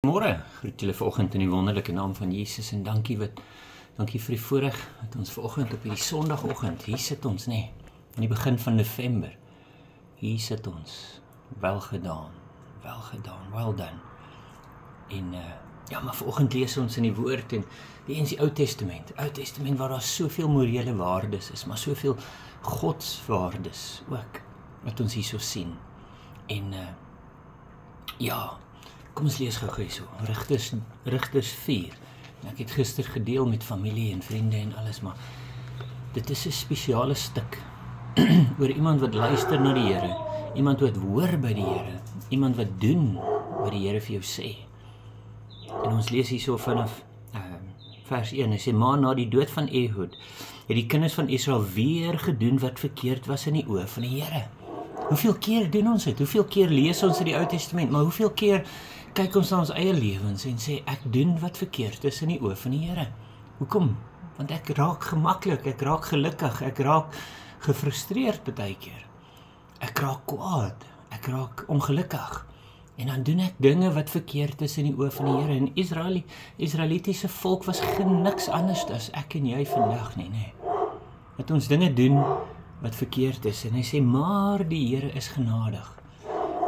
Môre, groet julle vanoggend in die wonderlike naam van Jesus en dankie vir die voorreg dat ons vanoggend op hierdie Sondagoggend, hier sit ons in die begin van November. Hier sit ons, wel gedaan, well done. En maar vanoggend lees ons in die woord en lees die Ou Testament waar daar soveel morele waardes is, maar soveel godswaardes ook, wat ons hier so sien. En kom ons lees gou hierso, Rigters 4. En ek het gister gedeel met familie en vriende en alles, maar dit is 'n spesiale stuk oor iemand wat luister na die Here, iemand wat hoor by die Here, iemand wat doen wat die Here vir jou sê. En ons lees hierso vanaf vers 1, hy sê, maar na die dood van Ehud, het die kinders van Israel weer gedoen wat verkeerd was in die oë van die Here. Hoeveel keer doen ons dit? Hoeveel keer lees ons in die Ou Testament, maar hoeveel keer kyk ons na ons eie lewens en sê, ek doen wat verkeerd is in die oë van die Here. Hoekom? Want ek raak gemaklik, ek raak gelukkig, ek raak gefrustreerd partykeer. Ek raak kwaad, ek raak ongelukkig. En dan doen ek dinge wat verkeerd is in die oë van die Here. En Israelitiese volk was niks anders as ek en jy vandag nie. Dat ons dinge doen wat verkeerd is. En hy sê, maar die Here is genadig.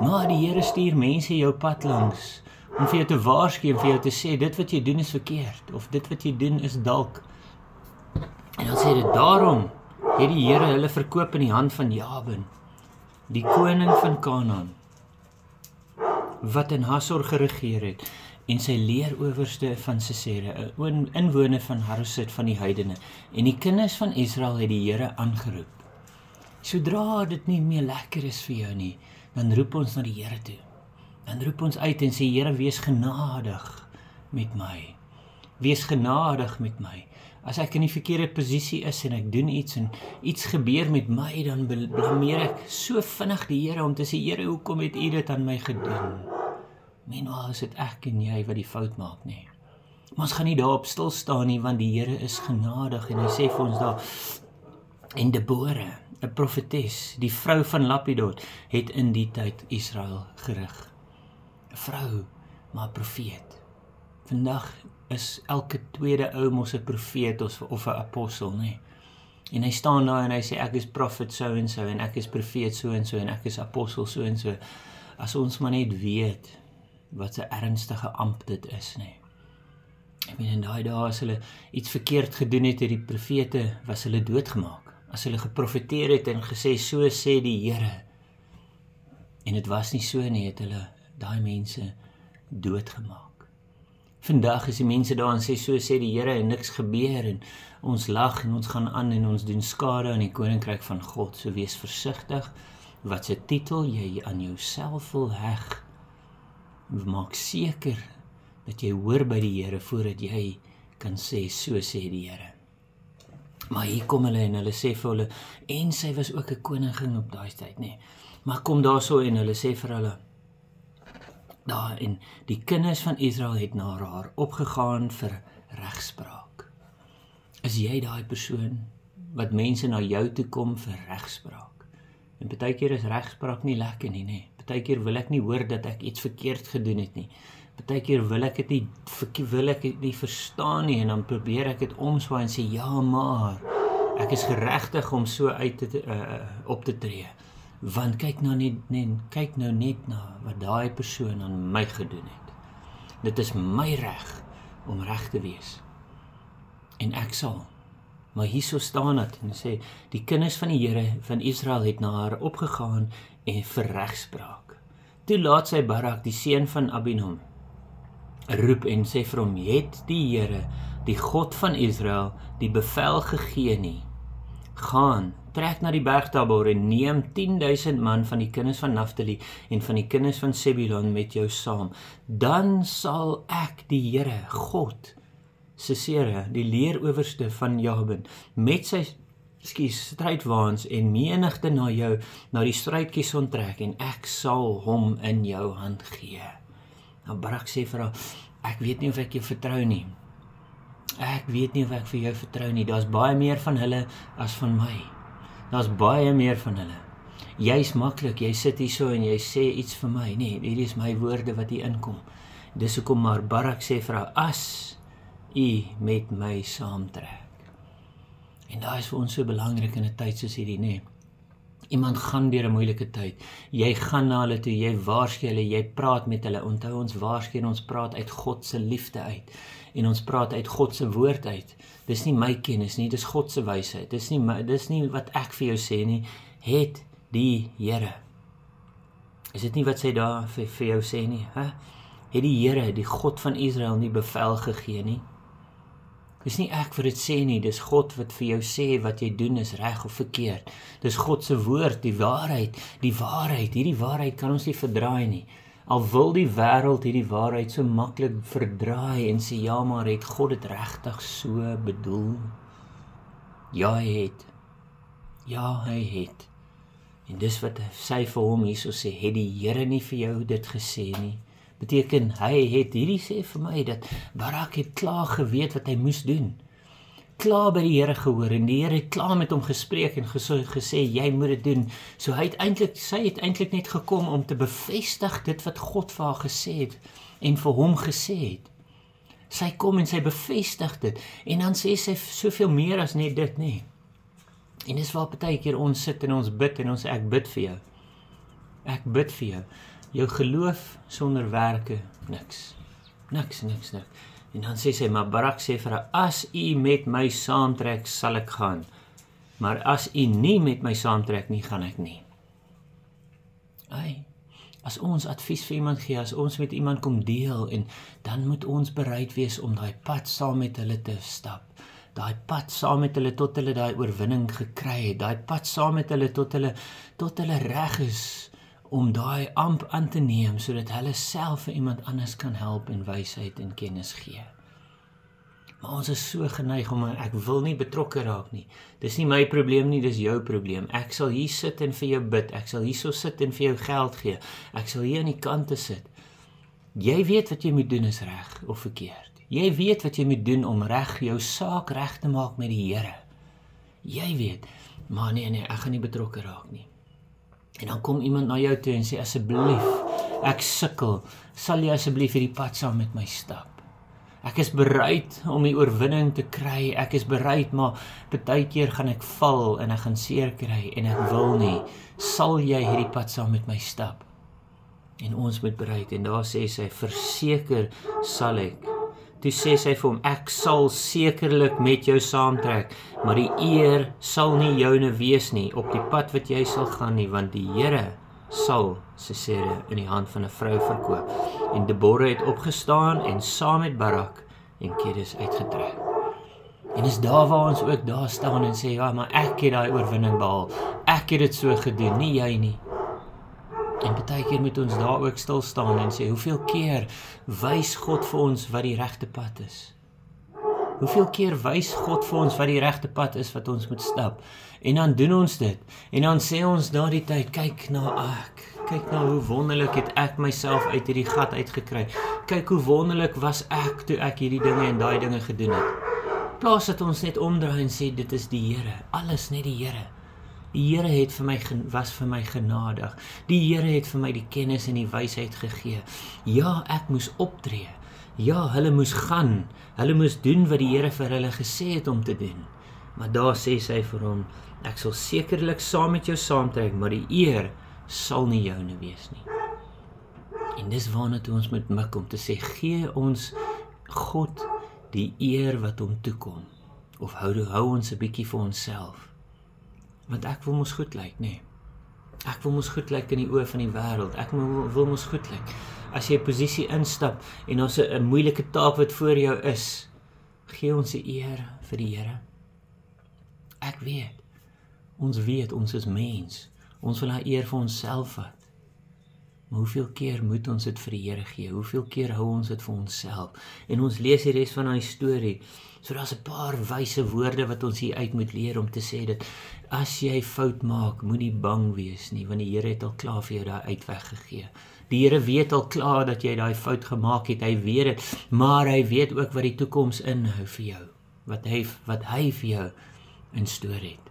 Maar die Here stuur mense jou pad langs, om vir jou te waarsku en vir jou te sê, dit wat jy doen is verkeerd, of dit wat jy doen is dalk. En dan sê dit, daarom het die Here hulle verkoop in die hand van Jabin, die koning van Kanaan, wat in Hasor geregeer het, en sy leerowerste van Sisera, 'n inwoner van Haroset van die heidene, en die kinders van Israel het die Here aangeroep. Sodra dit nie meer lekker is vir jou nie, dan roep ons na die Here toe. Dan roep ons uit en sê, Here, wees genadig met my. Wees genadig met my. As ek in die verkeerde posisie is en ek doen iets en iets gebeur met my, dan blameer ek so vinnig die Here om te sê, Here, hoekom het U dit aan my gedoen? Meanwhile is dit ek en jy wat die fout maak, nie. Maar ons gaan nie daarop stil staan nie, want die Here is genadig en hy sê vir ons daar, en Debora, 'n profetes, die vrou van Lapidot, het in die tyd Israel gerig. 'n Vrou, maar 'n profeet. Vandag is elke tweede ou mos 'n profeet of 'n apostel, nee. En hy staan daar en hy sê, ek is profet so en so, en ek is profeet so en so, en ek is apostel so en so. As ons maar net weet, wat 'n ernstige ampt dit is, nee. Ek meen, in daai dae, as hulle iets verkeerd gedoen het, die profete, was hulle doodgemaak. As hulle geprofeteer het en gesê, so sê die Here, en dit was nie so nie, het hulle daai mense doodgemaak. Vandag is die mense daar en sê, so sê die Here, en niks gebeur, en ons lag, en ons gaan aan, en ons doen skade aan die koninkryk van God. So wees versigtig, wat se titel jy aan jouself wil heg. Maak seker, dat jy hoor by die Here, voordat jy kan sê, so sê die Here. Maar hier kom hulle en hulle sê vir hulle, en sy was ook 'n koningin op daai tyd, nee. Maar kom daar so en hulle sê vir hulle, daar en die kinders van Israel het na haar opgegaan vir regspraak. Is jy daai persoon, wat mense na jou toe kom vir regspraak? En partykeer is regspraak nie lekker nie, nee. Partykeer wil ek nie hoor dat ek iets verkeerd gedoen het nie. Partykeer wil ek dit nie verstaan nie, en dan probeer ek dit omswaai en sê, ja, maar ek is geregtig om so op te tree. Want kyk nou net na wat daai persoon aan my gedoen het. Dit is my reg om reg te wees. En ek sal. Maar hierso staan dit en sê, die kinders van die Here van Israel het na haar opgegaan en vir regspraak. Toe laat sy Barak, die seun van Abinom, roep en sê vir hom, het die Here, die God van Israel, die bevel gegee nie. Gaan, trek na die berg Tabor en neem 10.000 man van die kinders van Naftali en van die kinders van Sebulon met jou saam. Dan sal ek die Here, God, Sisera, die leerowerste van Jabin, met sy strydwaans en menigte na jou, na die strydkies onttrek, en ek sal hom in jou hand gee. Nou Barak sê vir haar, ek weet nie of ek jou vertrou nie. Ek weet nie of ek vir jou vertrou nie. Daar's baie meer van hulle as van my. Daar's baie meer van hulle. Jy's maklik, jy sit hier so en jy sê iets vir my. Nee, hierdie is my woorde wat hier inkom. Dis hoekom maar Barak sê vir haar, as u met my saamtrek. En daar is vir ons so belangrik in 'n tyd soos hierdie, nee. Iemand gaan deur 'n moeilike tyd. Jy gaan na hulle toe, jy waarsku hulle, jy praat met hulle. Onthou, ons waarsku en ons praat uit God se liefde uit. En ons praat uit God se woord uit. Dis nie my kennis nie, dis God se wysheid. Dis nie wat ek vir jou sê nie, het die Here. Is dit nie wat sy daar vir jou sê nie? Het die Here, die God van Israel, nie bevel gegee nie? Dis nie ek vir dit sê nie, dis God wat vir jou sê wat jy doen is reg of verkeerd. Dis God se woord, die waarheid, hierdie waarheid kan ons nie verdraai nie. Al wil die wêreld hierdie waarheid so maklik verdraai en sê, ja, maar het God dit regtig so bedoel? Ja, hy het. Ja, hy het. En dis wat sy vir hom hierso sê, het die Here nie vir jou dit gesê nie? Beteken, hy het hierdie sê vir my, dat Barak het klaar geweet wat hy moes doen. Klaar by die Here gehoor, en die Here het klaar met hom gespreek en gesê, jy moet dit doen. So sy het eintlik net gekom om te bevestig dit wat God vir haar gesê het, en vir hom gesê het. Sy kom en sy bevestig dit, en dan sê sy soveel meer as net dit, nee. En dis waar partykeer ons sit en ons bid, en ons sê, ek bid vir jou. Ek bid vir jou. Jou geloof sonder werke, niks. Niks. En dan sê sy, maar Barak sê vir haar, as u met my saamtrek, sal ek gaan. Maar as u nie met my saamtrek nie, gaan ek nie. As ons advies vir iemand gee, as ons met iemand kom deel, en dan moet ons bereid wees om daai pad saam met hulle te stap. Daai pad saam met hulle tot hulle daai oorwinning gekry het. Daai pad saam met hulle tot hulle reg is om daai amp aan te neem, sodat hulle self vir iemand anders kan help en wysheid en kennis gee. Maar ons is so geneig om, ek wil nie betrokke raak nie. Dis nie my probleem nie, dis jou probleem. Ek sal hier sit en vir jou bid, ek sal hierso sit en vir jou geld gee, ek sal hier aan die kante sit. Jy weet wat jy moet doen is reg of verkeerd. Jy weet wat jy moet doen om jou saak reg te maak met die Here. Jy weet, maar nee, ek gaan nie betrokke raak nie. En dan kom iemand na jou toe en sê, asseblief, ek sukkel, sal jy asseblief hierdie pad saam met my stap? Ek is bereid om die oorwinning te kry, ek is bereid, maar partykeer gaan ek val en ek gaan seer kry en ek wil nie. Sal jy hierdie pad saam met my stap? En ons moet bereid, en daar sê sy, verseker sal ek. Toe sê sy vir hom, ek sal sekerlik met jou saamtrek, maar die eer sal nie joune wees nie, op die pad wat jy sal gaan nie, want die Here sal Sisera in die hand van 'n vrou verkoop. En Deborah het opgestaan en saam met Barak en Kedes uitgetrek. En is daar waar ons ook daar staan en sê, ja, maar ek het daai oorwinning behaal, ek het dit so gedoen, nie jy nie. En partykeer moet ons daar ook stil staan en sê, hoeveel keer wys God vir ons wat die regte pad is? Hoeveel keer wys God vir ons wat die regte pad is wat ons moet stap? En dan doen ons dit. En dan sê ons na die tyd, kyk na hoe wonderlik het ek myself uit hierdie gat uitgekry. Kyk hoe wonderlik was ek toe ek hierdie dinge en daai dinge gedoen het. Plaas dat ons net omdraai en sê, dit is die Here, alles net die Here. Die Here het was vir my genadig. Die Here het vir my die kennis en die wysheid gegee. Ja, ek moes optree. Ja, hulle moes gaan. Hulle moes doen wat die Here vir hulle gesê het om te doen. Maar daar sê sy vir hom, ek sal sekerlik saam met jou saamtrek, maar die eer sal nie joune wees nie. En dis waarna toe ons moet mik om te sê, gee ons God die eer wat hom toekom. Of hou ons 'n bietjie vir onsself. Want ek wil mos goed lyk, nee. Ek wil mos goed lyk in die oë van die wêreld. Ek wil mos goed lyk. As jy 'n posisie instap en ons 'n moeilike taak wat voor jou is, gee ons die eer vir die Here. Ek weet, ons is mens. Ons wil daai eer vir onsself vat. Maar hoeveel keer moet ons dit vir die Here gee? Hoeveel keer hou ons dit vir onsself? En ons lees die res van daai storie. So daar's 'n paar wyse woorde wat ons hier uit moet leer om te sê dat as jy fout maak, moenie bang wees nie, want die Here het al klaar vir jou daai uitweg gegee. Die Here weet al klaar dat jy daai fout gemaak het, hy weet dit, maar hy weet ook wat die toekoms inhou vir jou, wat hy vir jou in store het.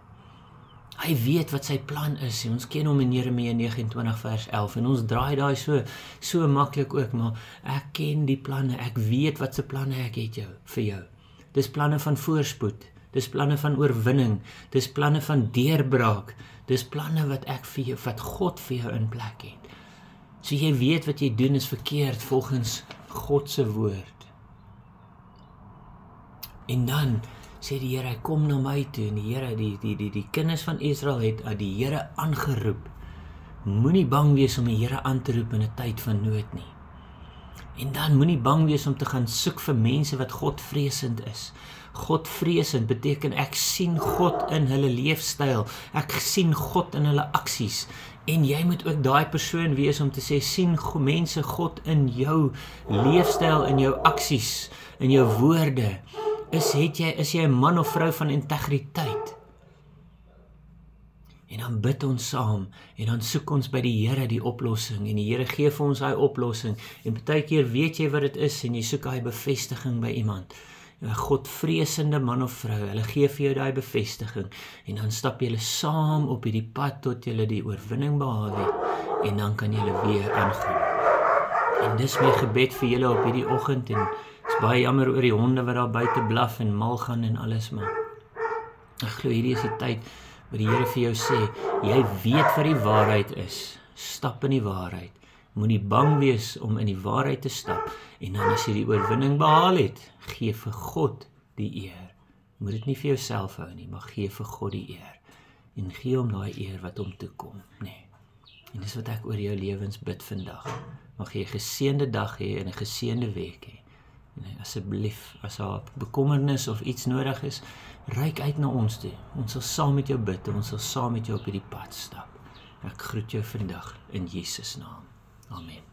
Hy weet wat sy plan is. Ons ken hom in Jeremia 29 vers 11 en ons draai daai so maklik ook, maar ek ken die planne. Ek weet wat se planne ek het vir jou. Dis planne van voorspoed. Dis planne van oorwinning. Dis planne van deurbraak. Dis planne wat God vir jou in plek het. So jy weet wat jy doen is verkeerd volgens God se woord. En dan sê die Here, kom na my toe, en die Here, die kinders van Israel het die Here aangeroep. Moenie bang wees om die Here aan te roep in 'n tyd van nood nie. En dan moenie bang wees om te gaan soek vir mense wat Godvreesend is. Godvreesend beteken ek sien God in hulle leefstyl, ek sien God in hulle aksies. En jy moet ook daai persoon wees om te sê, sien mense God in jou leefstyl, in jou aksies, in jou woorde. Is jy 'n man of vrou van integriteit? En dan bid ons saam, en dan soek ons by die Here die oplossing, en die Here gee vir ons daai oplossing, en partykeer weet jy wat dit is, en jy soek daai bevestiging by iemand. 'n Godvreesende man of vrou, hulle gee vir jou daai bevestiging, en dan stap julle saam op hierdie pad tot julle die oorwinning behaal het, en dan kan julle weer aangaan. En dis my gebed vir julle op hierdie oggend, en is baie jammer oor die honde wat daar buite blaf en mal gaan en alles, maar ek glo hierdie is die tyd waar die Here vir jou sê, jy weet wat die waarheid is, stap in die waarheid, moenie bang wees om in die waarheid te stap, en dan as jy die oorwinning behaal het, gee vir God die eer. Moet dit nie vir jouself hou nie, maar gee vir God die eer, en gee hom daai eer wat hom toekom, nee. En dis wat ek oor jou lewens bid vandag, mag jy 'n geseënde dag hê en 'n geseënde week hê. En asseblief, as daar bekommernis of iets nodig is, reik uit na ons toe. Ons sal saam met jou bid, en ons sal saam met jou op hierdie pad stap. Ek groet jou vandag in Jesus naam. Amen.